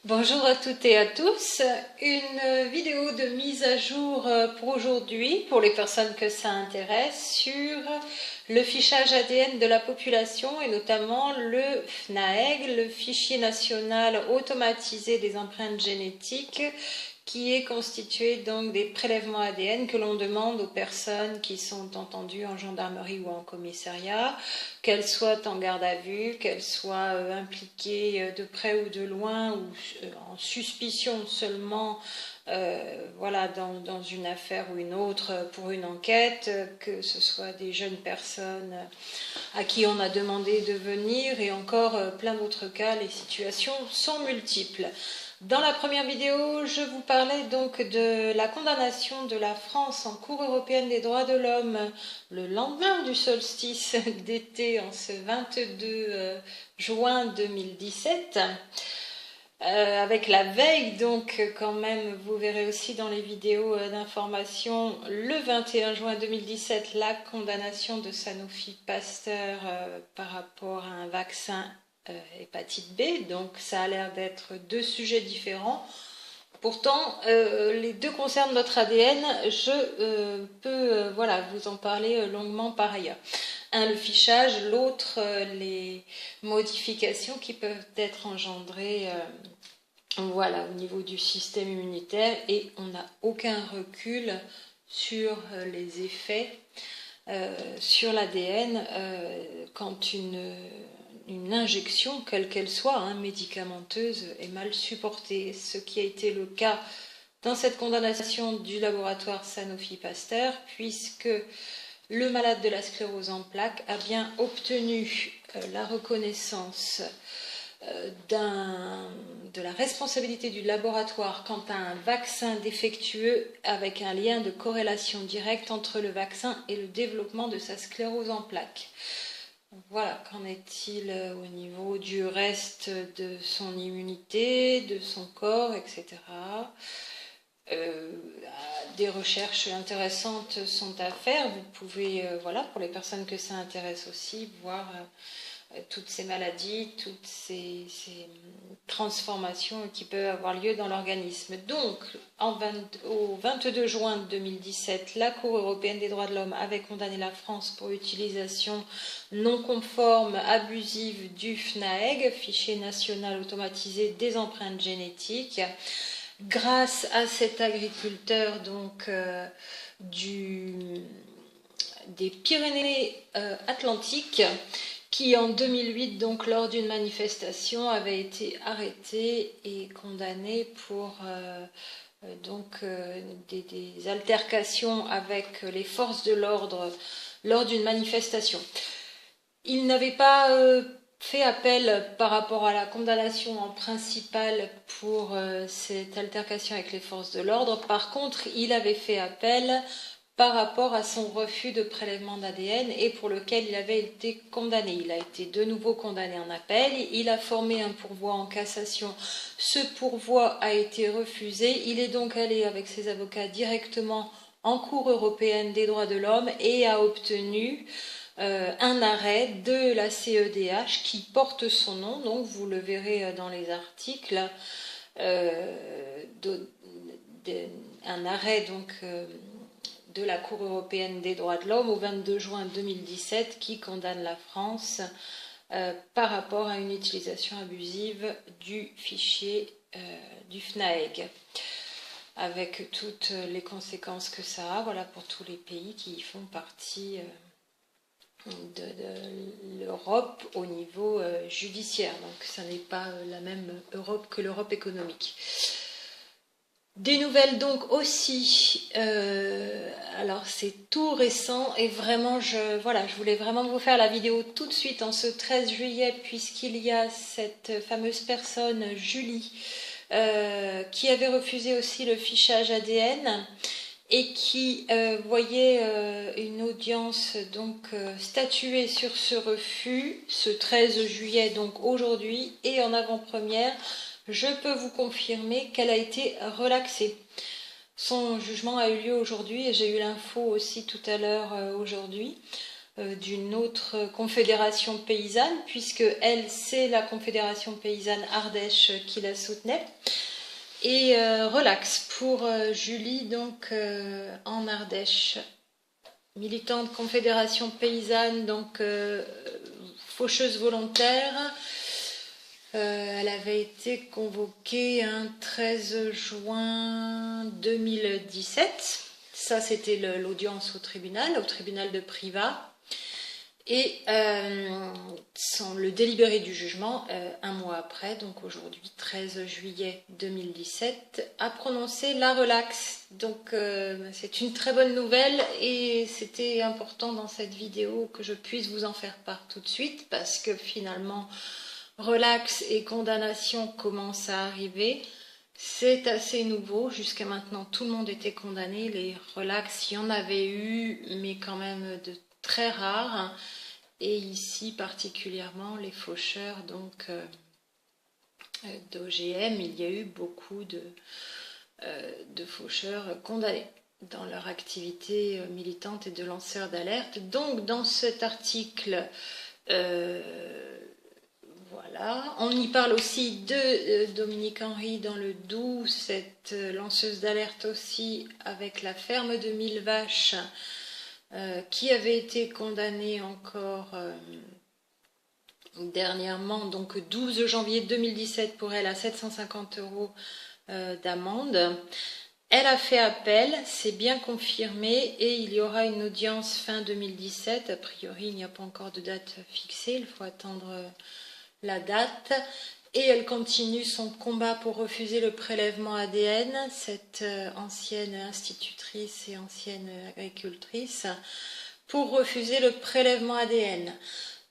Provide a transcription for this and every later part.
Bonjour à toutes et à tous, une vidéo de mise à jour pour aujourd'hui, pour les personnes que ça intéresse, sur le fichage ADN de la population et notamment le FNAEG, le fichier national automatisé des empreintes génétiques, qui est constitué donc des prélèvements ADN que l'on demande aux personnes qui sont entendues en gendarmerie ou en commissariat, qu'elles soient en garde à vue, qu'elles soient impliquées de près ou de loin ou en suspicion seulement voilà, dans une affaire ou une autre pour une enquête, que ce soit des jeunes personnes à qui on a demandé de venir et encore plein d'autres cas, les situations sont multiples. Dans la première vidéo, je vous parlais donc de la condamnation de la France en Cour européenne des droits de l'homme le lendemain du solstice d'été en ce 22 juin 2017. Avec la veille, donc quand même, vous verrez aussi dans les vidéos d'information, le 21 juin 2017, la condamnation de Sanofi Pasteur par rapport à un vaccin hépatite B. Donc ça a l'air d'être deux sujets différents. Pourtant, les deux concernent notre ADN. Je peux voilà, vous en parler longuement par ailleurs. Un, le fichage, l'autre, les modifications qui peuvent être engendrées voilà, au niveau du système immunitaire, et on n'a aucun recul sur les effets sur l'ADN quand une injection, quelle qu'elle soit, médicamenteuse, est mal supportée. Ce qui a été le cas dans cette condamnation du laboratoire Sanofi Pasteur, puisque le malade de la sclérose en plaques a bien obtenu la reconnaissance de la responsabilité du laboratoire quant à un vaccin défectueux avec un lien de corrélation directe entre le vaccin et le développement de sa sclérose en plaques. Voilà, qu'en est-il au niveau du reste de son immunité, de son corps, etc. Des recherches intéressantes sont à faire. Vous pouvez, voilà, pour les personnes que ça intéresse aussi, voir toutes ces maladies, toutes ces transformations qui peuvent avoir lieu dans l'organisme. Donc, au 22 juin 2017, la Cour européenne des droits de l'homme avait condamné la France pour utilisation non conforme, abusive du FNAEG, fichier national automatisé des empreintes génétiques, grâce à cet agriculteur donc des Pyrénées Atlantiques, qui en 2008, donc lors d'une manifestation, avait été arrêté et condamné pour des altercations avec les forces de l'ordre lors d'une manifestation. Il n'avait pas fait appel par rapport à la condamnation en principal pour cette altercation avec les forces de l'ordre. Par contre, il avait fait appel par rapport à son refus de prélèvement d'ADN et pour lequel il avait été condamné. Il a été de nouveau condamné en appel, il a formé un pourvoi en cassation, ce pourvoi a été refusé, il est donc allé avec ses avocats directement en Cour européenne des droits de l'homme et a obtenu un arrêt de la CEDH qui porte son nom, donc vous le verrez dans les articles, un arrêt donc de la Cour européenne des droits de l'homme au 22 juin 2017 qui condamne la France par rapport à une utilisation abusive du fichier du FNAEG, avec toutes les conséquences que ça a, voilà, pour tous les pays qui font partie de l'Europe au niveau judiciaire. Donc ça n'est pas la même Europe que l'Europe économique. Des nouvelles donc aussi, alors c'est tout récent et vraiment je voulais vraiment vous faire la vidéo tout de suite en ce 13 juillet puisqu'il y a cette fameuse personne Julie qui avait refusé aussi le fichage ADN et qui voyait une audience donc statuer sur ce refus ce 13 juillet, donc aujourd'hui, et en avant-première, je peux vous confirmer qu'elle a été relaxée. Son jugement a eu lieu aujourd'hui et j'ai eu l'info aussi tout à l'heure aujourd'hui. d'une autre confédération paysanne, puisque elle, c'est la confédération paysanne Ardèche qui la soutenait. Et Relax pour Julie, donc en Ardèche, militante confédération paysanne, donc faucheuse volontaire. Elle avait été convoquée un 13 juin 2017. Ça, c'était l'audience au tribunal de Privas. Et le délibéré du jugement, un mois après, donc aujourd'hui 13 juillet 2017, a prononcé la relaxe. Donc c'est une très bonne nouvelle et c'était important dans cette vidéo que je puisse vous en faire part tout de suite parce que finalement relax et condamnation commencent à arriver. C'est assez nouveau, jusqu'à maintenant tout le monde était condamné, les relax, il y en avait eu, mais quand même de très rares, et ici particulièrement les faucheurs donc d'OGM, il y a eu beaucoup de faucheurs condamnés dans leur activité militante et de lanceurs d'alerte. Donc dans cet article, voilà. On y parle aussi de Dominique Henry dans le Doubs, cette lanceuse d'alerte aussi avec la ferme de 1000 vaches qui avait été condamnée encore dernièrement, donc 12 janvier 2017 pour elle à 750 € d'amende. Elle a fait appel, c'est bien confirmé et il y aura une audience fin 2017. A priori, il n'y a pas encore de date fixée, il faut attendre la date, et elle continue son combat pour refuser le prélèvement ADN, cette ancienne institutrice et ancienne agricultrice, pour refuser le prélèvement ADN.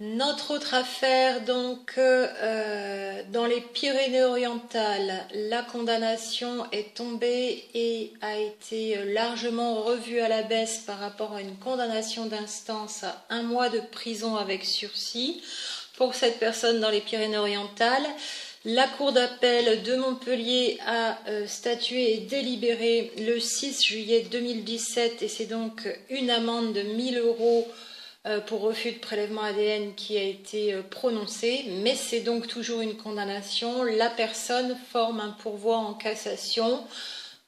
Notre autre affaire, donc, dans les Pyrénées-Orientales, la condamnation est tombée et a été largement revue à la baisse par rapport à une condamnation d'instance à 1 mois de prison avec sursis. Pour cette personne dans les Pyrénées-Orientales, la Cour d'appel de Montpellier a statué et délibéré le 6 juillet 2017 et c'est donc une amende de 1 000 € pour refus de prélèvement ADN qui a été prononcée, mais c'est donc toujours une condamnation. La personne forme un pourvoi en cassation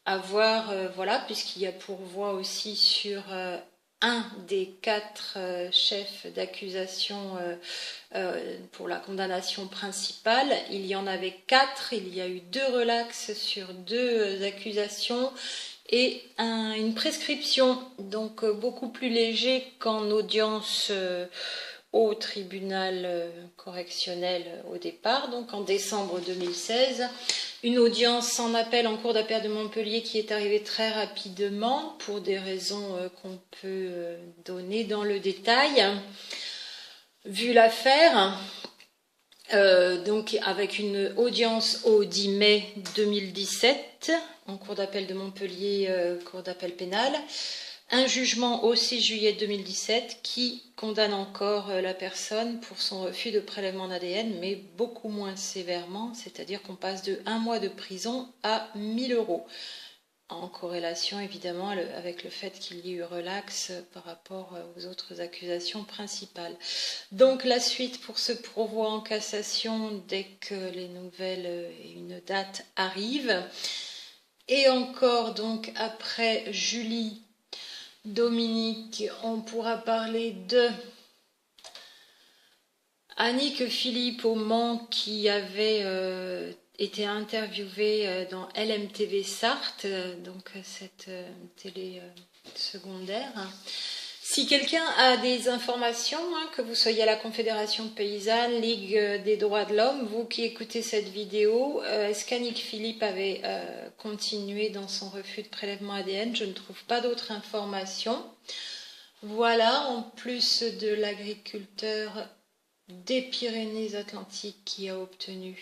à voir, voilà, puisqu'il y a pourvoi aussi sur un des 4 chefs d'accusation pour la condamnation principale. Il y en avait 4, il y a eu 2 relax sur 2 accusations et une prescription, donc beaucoup plus léger qu'en audience au tribunal correctionnel au départ, donc en décembre 2016. Une audience en appel en cour d'appel de Montpellier qui est arrivée très rapidement pour des raisons qu'on peut donner dans le détail. Vu l'affaire, donc avec une audience au 10 mai 2017 en cour d'appel de Montpellier, cour d'appel pénale, un jugement au 6 juillet 2017 qui condamne encore la personne pour son refus de prélèvement d'ADN, mais beaucoup moins sévèrement, c'est-à-dire qu'on passe de 1 mois de prison à 1 000 €, en corrélation évidemment avec le fait qu'il y ait eu relax par rapport aux autres accusations principales. Donc la suite pour ce pourvoi en cassation dès que les nouvelles et une date arrivent. Et encore donc après Julie, Dominique, on pourra parler de Annick Philippe au Mans qui avait été interviewée dans LMTV Sarthe, donc cette télé secondaire. Si quelqu'un a des informations, que vous soyez à la Confédération Paysanne, Ligue des droits de l'homme, vous qui écoutez cette vidéo, est-ce qu'Annick Philippe avait continué dans son refus de prélèvement ADN? Je ne trouve pas d'autres informations. Voilà, en plus de l'agriculteur des Pyrénées-Atlantiques qui a obtenu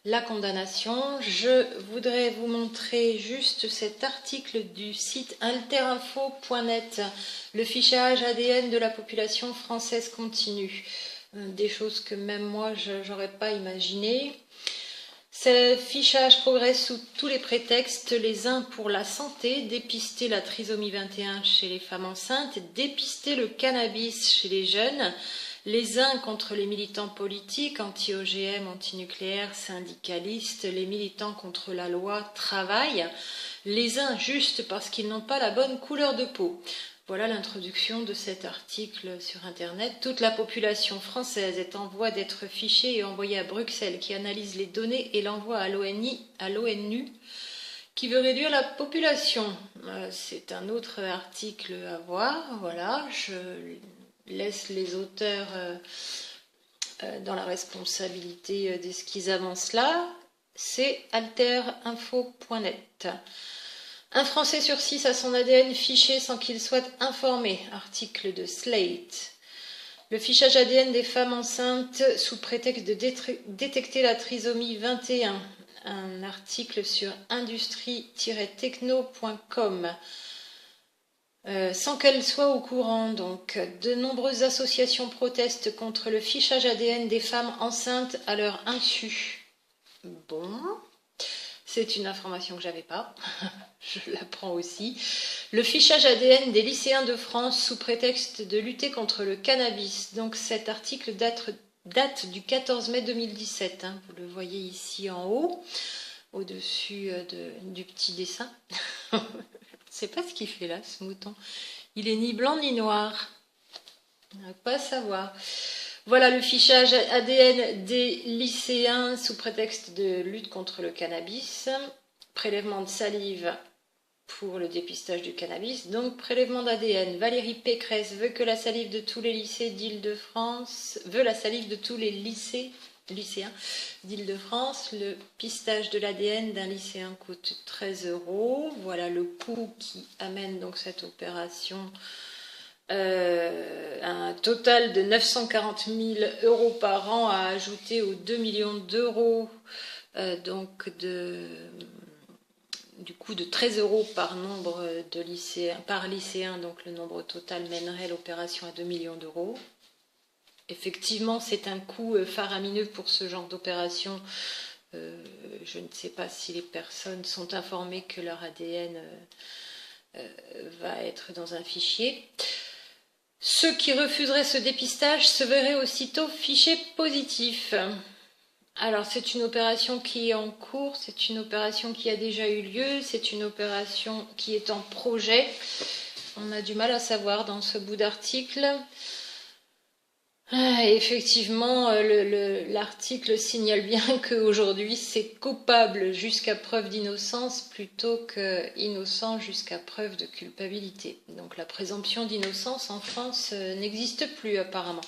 la condamnation, je voudrais vous montrer juste cet article du site alterinfo.net. Le fichage ADN de la population française continue. Des choses que même moi, je n'aurais pas imaginées. Ce fichage progresse sous tous les prétextes, les uns pour la santé, dépister la trisomie 21 chez les femmes enceintes, dépister le cannabis chez les jeunes, les uns contre les militants politiques, anti-OGM, anti-nucléaires, syndicalistes, les militants contre la loi travail, les uns juste parce qu'ils n'ont pas la bonne couleur de peau. Voilà l'introduction de cet article sur Internet. Toute la population française est en voie d'être fichée et envoyée à Bruxelles, qui analyse les données et l'envoie à l'ONU, qui veut réduire la population. C'est un autre article à voir. Voilà, je laisse les auteurs dans la responsabilité de ce qu'ils avancent là. C'est alterinfo.net. Un Français sur 6 a son ADN fiché sans qu'il soit informé. Article de Slate. Le fichage ADN des femmes enceintes sous prétexte de détecter la trisomie 21. Un article sur industrie-techno.com. Sans qu'elle soit au courant, donc, de nombreuses associations protestent contre le fichage ADN des femmes enceintes à leur insu. Bon... C'est une information que j'avais pas, je l'apprends aussi. Le fichage ADN des lycéens de France sous prétexte de lutter contre le cannabis. Donc cet article date du 14 mai 2017, hein, vous le voyez ici en haut, au-dessus du petit dessin. Je ne sais pas ce qu'il fait là, ce mouton. Il est ni blanc ni noir, on va pas savoir. Voilà le fichage ADN des lycéens sous prétexte de lutte contre le cannabis. Prélèvement de salive pour le dépistage du cannabis. Donc prélèvement d'ADN. Valérie Pécresse veut que la salive de tous les lycées d'Île-de-France, lycéens d'Île-de-France. Le pistage de l'ADN d'un lycéen coûte 13 €. Voilà le coût qui amène donc cette opération. Un total de 940 000 € par an à ajouter aux 2 millions d'euros, donc du coup de 13 € par nombre de lycéens, par lycéen, donc le nombre total mènerait l'opération à 2 millions d'euros. Effectivement, c'est un coût faramineux pour ce genre d'opération. Je ne sais pas si les personnes sont informées que leur ADN va être dans un fichier. Ceux qui refuseraient ce dépistage se verraient aussitôt fichés positifs. Alors c'est une opération qui est en cours, c'est une opération qui a déjà eu lieu, c'est une opération qui est en projet. On a du mal à savoir dans ce bout d'article. Effectivement, l'article signale bien qu'aujourd'hui c'est coupable jusqu'à preuve d'innocence plutôt que innocent jusqu'à preuve de culpabilité. Donc la présomption d'innocence en France n'existe plus apparemment.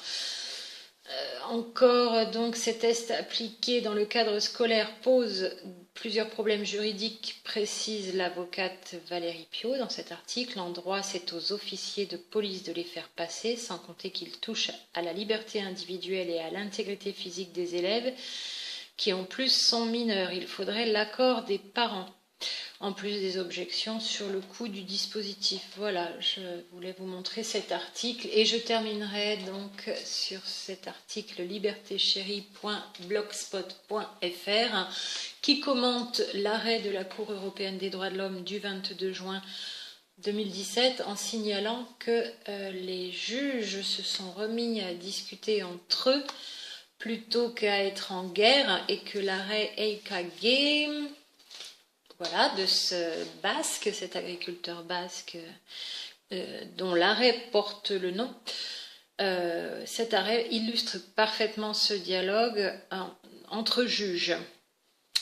Encore donc ces tests appliqués dans le cadre scolaire posent plusieurs problèmes juridiques, précise l'avocate Valérie Piot dans cet article. En droit, c'est aux officiers de police de les faire passer, sans compter qu'ils touchent à la liberté individuelle et à l'intégrité physique des élèves, qui en plus sont mineurs. Il faudrait l'accord des parents, en plus des objections sur le coût du dispositif. Voilà, je voulais vous montrer cet article et je terminerai donc sur cet article libertéchérie.blogspot.fr qui commente l'arrêt de la Cour européenne des droits de l'homme du 22 juin 2017 en signalant que les juges se sont remis à discuter entre eux plutôt qu'à être en guerre et que l'arrêt EIKG, voilà, de ce basque, cet agriculteur basque dont l'arrêt porte le nom, cet arrêt illustre parfaitement ce dialogue entre juges.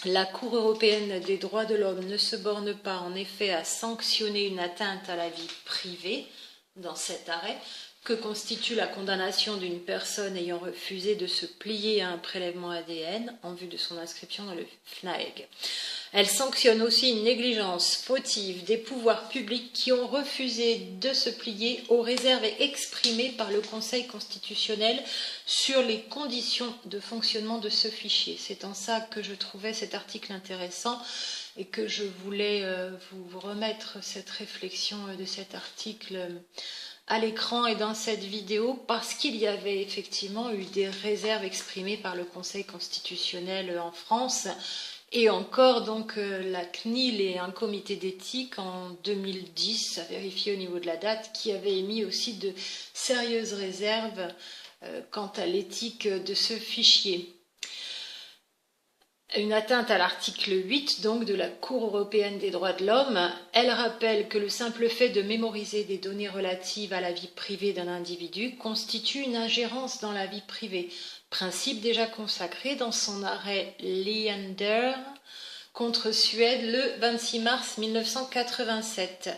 La Cour européenne des droits de l'homme ne se borne pas en effet à sanctionner une atteinte à la vie privée dans cet arrêt que constitue la condamnation d'une personne ayant refusé de se plier à un prélèvement ADN en vue de son inscription dans le FNAEG. Elle sanctionne aussi une négligence fautive des pouvoirs publics qui ont refusé de se plier aux réserves exprimées par le Conseil constitutionnel sur les conditions de fonctionnement de ce fichier. C'est en ça que je trouvais cet article intéressant et que je voulais vous remettre cette réflexion de cet article à l'écran et dans cette vidéo parce qu'il y avait effectivement eu des réserves exprimées par le Conseil constitutionnel en France Et encore, donc, la CNIL et un comité d'éthique en 2010, à vérifier au niveau de la date, qui avait émis aussi de sérieuses réserves quant à l'éthique de ce fichier. Une atteinte à l'article 8 donc de la Cour européenne des droits de l'homme. Elle rappelle que le simple fait de mémoriser des données relatives à la vie privée d'un individu constitue une ingérence dans la vie privée, principe déjà consacré dans son arrêt Leander contre Suède le 26 mars 1987.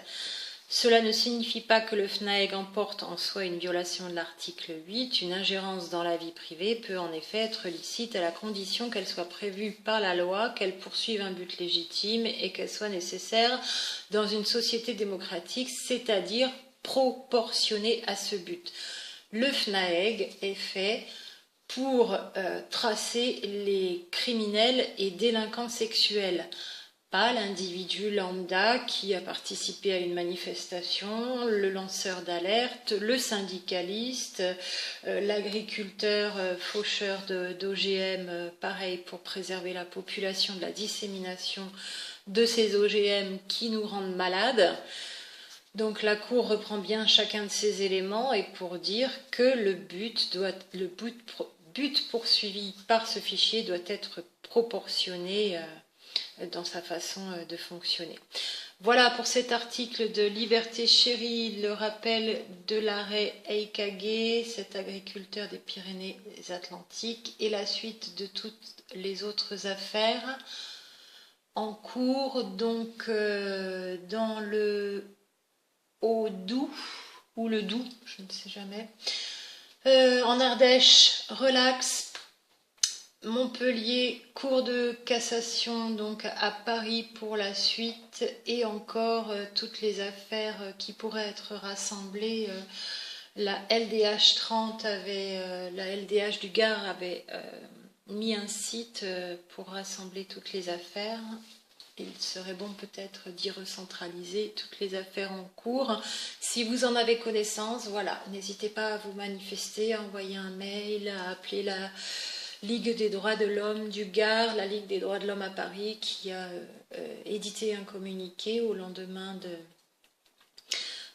Cela ne signifie pas que le FNAEG emporte en soi une violation de l'article 8. Une ingérence dans la vie privée peut en effet être licite à la condition qu'elle soit prévue par la loi, qu'elle poursuive un but légitime et qu'elle soit nécessaire dans une société démocratique, c'est-à-dire proportionnée à ce but. Le FNAEG est fait pour tracer les criminels et délinquants sexuels. Pas l'individu lambda qui a participé à une manifestation, le lanceur d'alerte, le syndicaliste, l'agriculteur faucheur d'OGM, pareil pour préserver la population de la dissémination de ces OGM qui nous rendent malades. Donc la Cour reprend bien chacun de ces éléments et pour dire que le but poursuivi par ce fichier doit être proportionné dans sa façon de fonctionner. Voilà pour cet article de Liberté Chérie, le rappel de l'arrêt Eikage, cet agriculteur des Pyrénées-Atlantiques, et la suite de toutes les autres affaires en cours, donc dans le Haut-Doubs, ou le Doubs, je ne sais jamais. En Ardèche, relax. Montpellier, cour de cassation donc à Paris pour la suite et encore toutes les affaires qui pourraient être rassemblées. La LDH 30 la LDH du Gard avait mis un site pour rassembler toutes les affaires. Il serait bon peut-être d'y recentraliser toutes les affaires en cours. Si vous en avez connaissance, voilà, n'hésitez pas à vous manifester, à envoyer un mail, à appeler la Ligue des droits de l'homme du Gard, la Ligue des droits de l'homme à Paris, qui a édité un communiqué au lendemain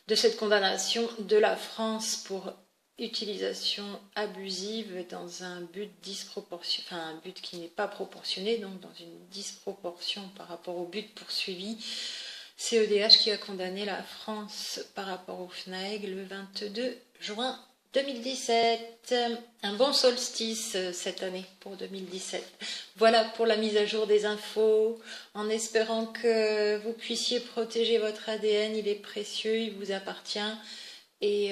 de cette condamnation de la France pour utilisation abusive dans un but disproportionné, enfin un but qui n'est pas proportionné, donc dans une disproportion par rapport au but poursuivi. CEDH qui a condamné la France par rapport au FNAEG le 22 juin 2017. Un bon solstice cette année pour 2017. Voilà pour la mise à jour des infos, en espérant que vous puissiez protéger votre ADN, il est précieux, il vous appartient et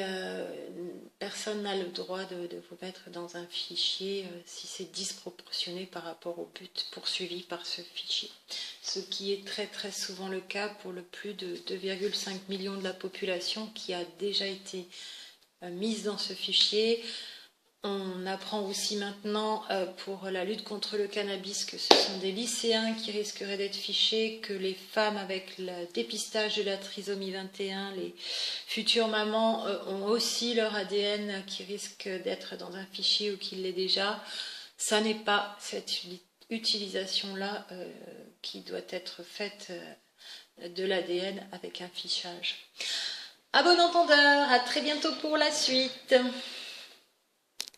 personne n'a le droit de vous mettre dans un fichier si c'est disproportionné par rapport au but poursuivi par ce fichier. Ce qui est très très souvent le cas pour le plus de 2,5 millions de la population qui a déjà été mise dans ce fichier. On apprend aussi maintenant pour la lutte contre le cannabis que ce sont des lycéens qui risqueraient d'être fichés, que les femmes avec le dépistage de la trisomie 21, les futures mamans ont aussi leur ADN qui risque d'être dans un fichier ou qui l'est déjà. Ça n'est pas cette utilisation-là qui doit être faite de l'ADN avec un fichage. À bon entendeur, à très bientôt pour la suite.